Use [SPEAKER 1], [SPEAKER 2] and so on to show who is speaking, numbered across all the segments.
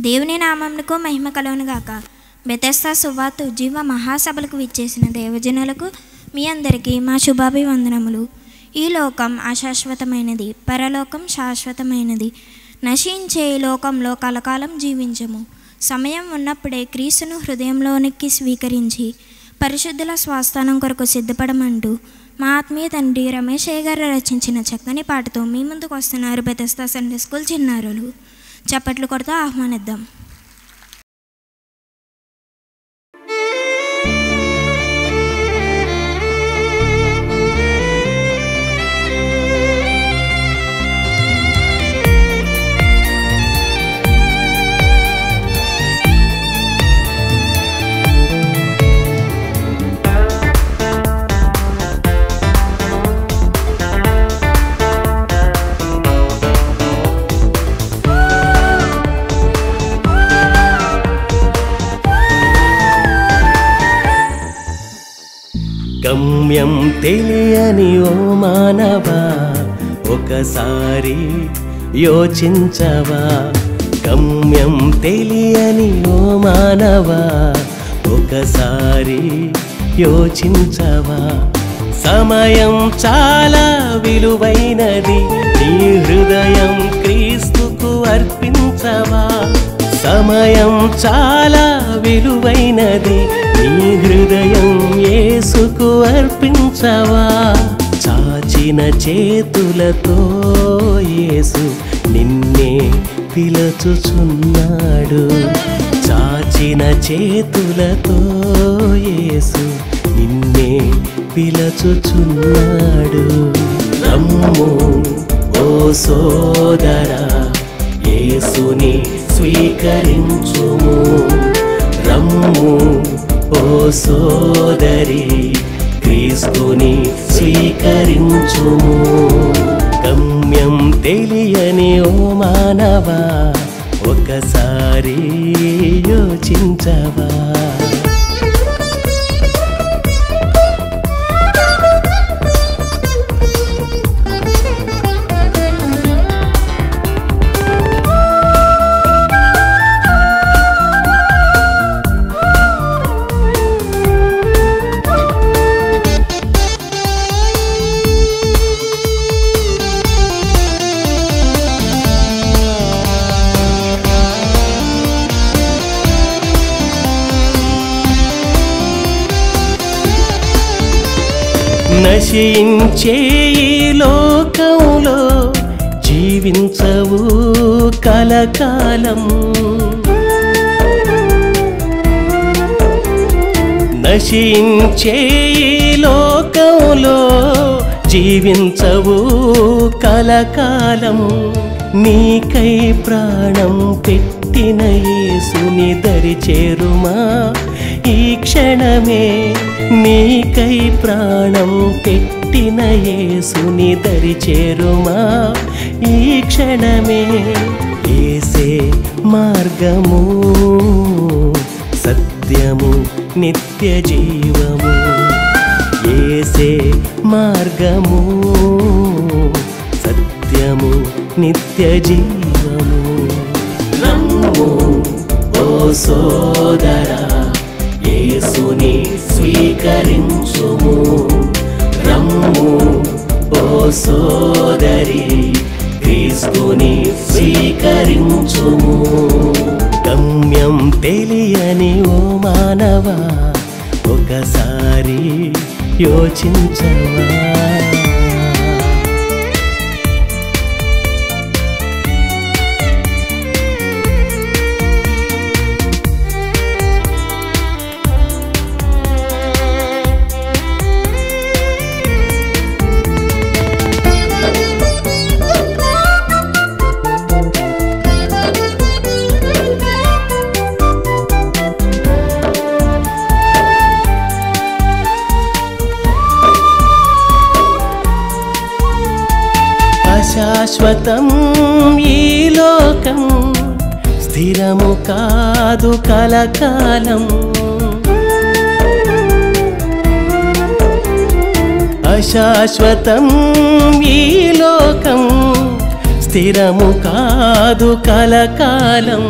[SPEAKER 1] దేవుని నామమునకు మహిమ కలుగునుగాక. బెతెస్దా సువార్త ఉజ్జీవ మహాసభలకు విచ్చేసిన దేవజనులకు మీ అందరికీ మా శుభాభివందనములు. ఈ లోకం అశాశ్వతమైనది, పరలోకం శాశ్వతమైనది. నశించే ఈ లోకంలో కలకాలం జీవించము. సమయం ఉన్నప్పుడే క్రీస్తును హృదయంలోనికి స్వీకరించి పరిశుద్ధుల స్వాస్థానం కొరకు సిద్ధపడమంటూ మా ఆత్మీయ తండ్రి రమేష్ గారు రచించిన చక్కని పాటతో మీ ముందుకు వస్తున్నారు బెతెస్దా సండే స్కూల్ చిన్నారులు. చప్పట్లు కొడుతూ ఆహ్వానిద్దాం.
[SPEAKER 2] గమ్యం తెలియని ఓ మానవా, ఒకసారి యోచించవా. గమ్యం తెలియని ఓ మానవా, ఒకసారి యోచించవా. సమయం చాలా విలువైనది, నీ హృదయం క్రీస్తుకు అర్పించవా. సమయం చాలా విలువైనది, నీ హృదయం యేసుకు అర్పించవా. చాచిన చేతులతో యేసు నిన్నే పిలుచుచున్నాడు. చాచిన చేతులతో యేసు నిన్నే పిలుచుచున్నాడు. రమ్ము ఓ సోదరా, యేసుని స్వీకరించుము. రమ్ము ఓ సోదరి, క్రీస్తుని స్వీకరించుము. గమ్యం తెలియని ఓ మానవా, ఒకసారి యోచించవా. నశించే ఈ లోకంలో జీవించవు కలకాలం. నశించే ఈ లోకంలో జీవించవు కలకాలం. నీకై ప్రాణం పెట్టిన యేసుని దరి చేరుమా ఈ క్షణమే. నీకై ప్రాణం పెట్టిన యేసుని దరి చేరుమా ఈ క్షణమే. యేసే మార్గము, సత్యము, నిత్య జీవము. యేసే మార్గము, సత్యము, నిత్య జీవము. రమ్ము ఓ సోదరా, యేసుని స్వీకరించుము. రమ్ము ఓ సోదరి, క్రీస్తుని స్వీకరించుము. గమ్యం తెలియని ఓ మానవా, ఒకసారి యోచించవా. శాశ్వతం ఈ లోకం, స్థిరము కాదు కలకాలం. అశాశ్వతం ఈ లోకం, స్థిరము కాదు కలకాలం.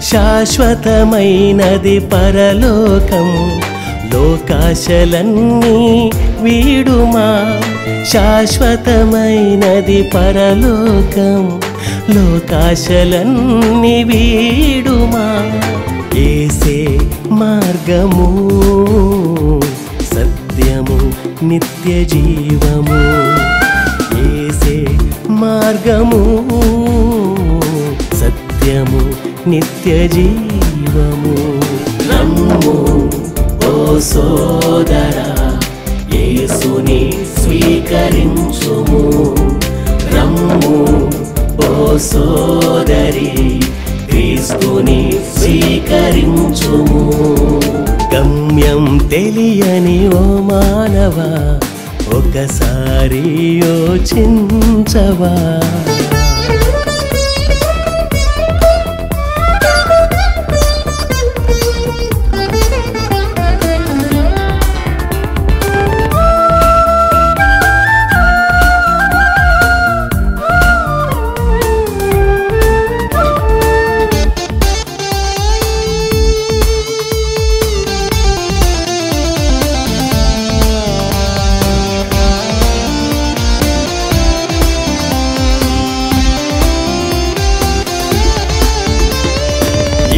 [SPEAKER 2] శాశ్వతమైనది పరలోకం. లోకాశలన్నీ వీడుమా, శాశ్వతమైనది పరలోకం. లోకాశలన్నీ వీడుమా. యేసే మార్గము, సత్యము, నిత్య జీవము. యేసే మార్గము, సత్యము, నిత్య జీవము. రమ్ము ఓ సోదరా, యేసుని స్వీకరించుము. రమ్ము ఓ సోదరి, క్రీస్తుని స్వీకరించుము. గమ్యం తెలియని ఓ మానవా, ఒకసారి యోచించవా.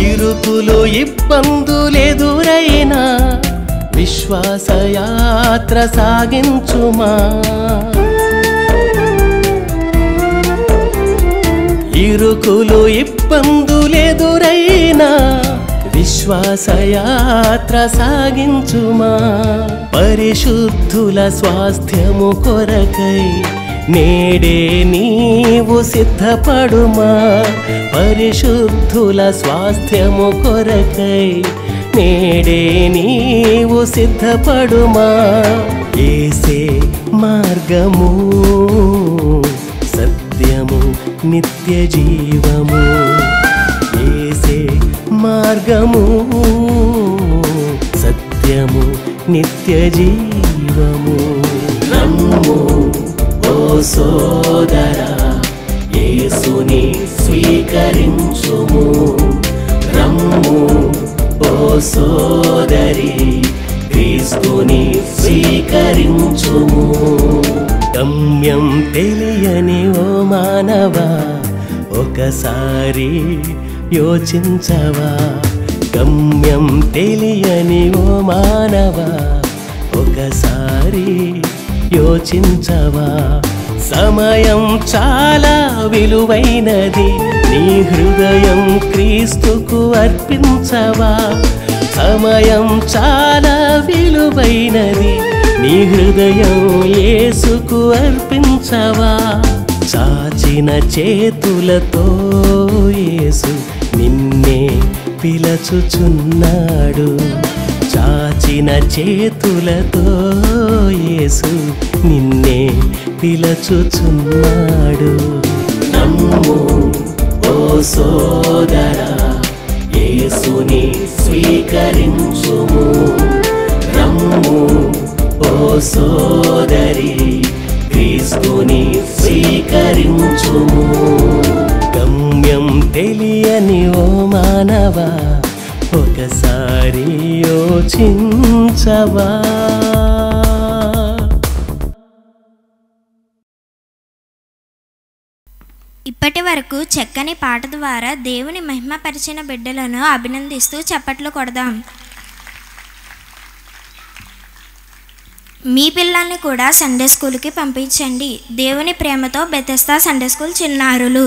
[SPEAKER 2] ఇరుకులు ఇబ్బందులెదురైనా విశ్వాసయాత్ర సాగించుమా. ఇరుకులు ఇబ్బందులెదురైనా విశ్వాసయాత్ర సాగించుమా. పరిశుద్ధుల స్వాస్థ్యము కొరకై నేడే నీవు సిద్ధపడుమా. పరిశుద్ధుల స్వాస్థ్యము కొరకై నేడే నీవు సిద్ధపడుమా. యేసే మార్గము, సత్యము, నిత్య జీవము. యేసే మార్గము, సత్యము, నిత్య జీవము. రమ్ము ఓ సోదరా, యేసుని స్వీకరించుము. రమ్ము ఓ సోదరి, క్రీస్తుని స్వీకరించుము. గమ్యం తెలియని ఓ మానవా, ఒకసారి యోచించవా. గమ్యం తెలియని ఓ మానవా, ఒకసారి యోచించవా. సమయం చాలా విలువైనది, నీ హృదయం క్రీస్తుకు అర్పించవా. సమయం చాలా విలువైనది, నీ హృదయం యేసుకు అర్పించవా. చాచిన చేతులతో యేసు నిన్నే పిలచుచున్నాడు. చాచిన చేతులతో యేసు నిన్నే పిలచుచున్నాడు. నమ్ము ఓ సోదరా, యేసుని స్వీకరించుము. రమ్ము ఓ సోదరి, క్రీస్తుని స్వీకరించుము. గమ్యం తెలియని ఓ మానవా, ఒకసారి యోచించవా.
[SPEAKER 1] ఇప్పటి వరకు చక్కని పాట ద్వారా దేవుని మహిమపరిచిన బిడ్డలను అభినందిస్తూ చప్పట్లు కొడదాం. మీ పిల్లల్ని కూడా సండే స్కూల్కి పంపించండి. దేవుని ప్రేమతో బెతెస్దా సండే స్కూల్ చిన్నారులు.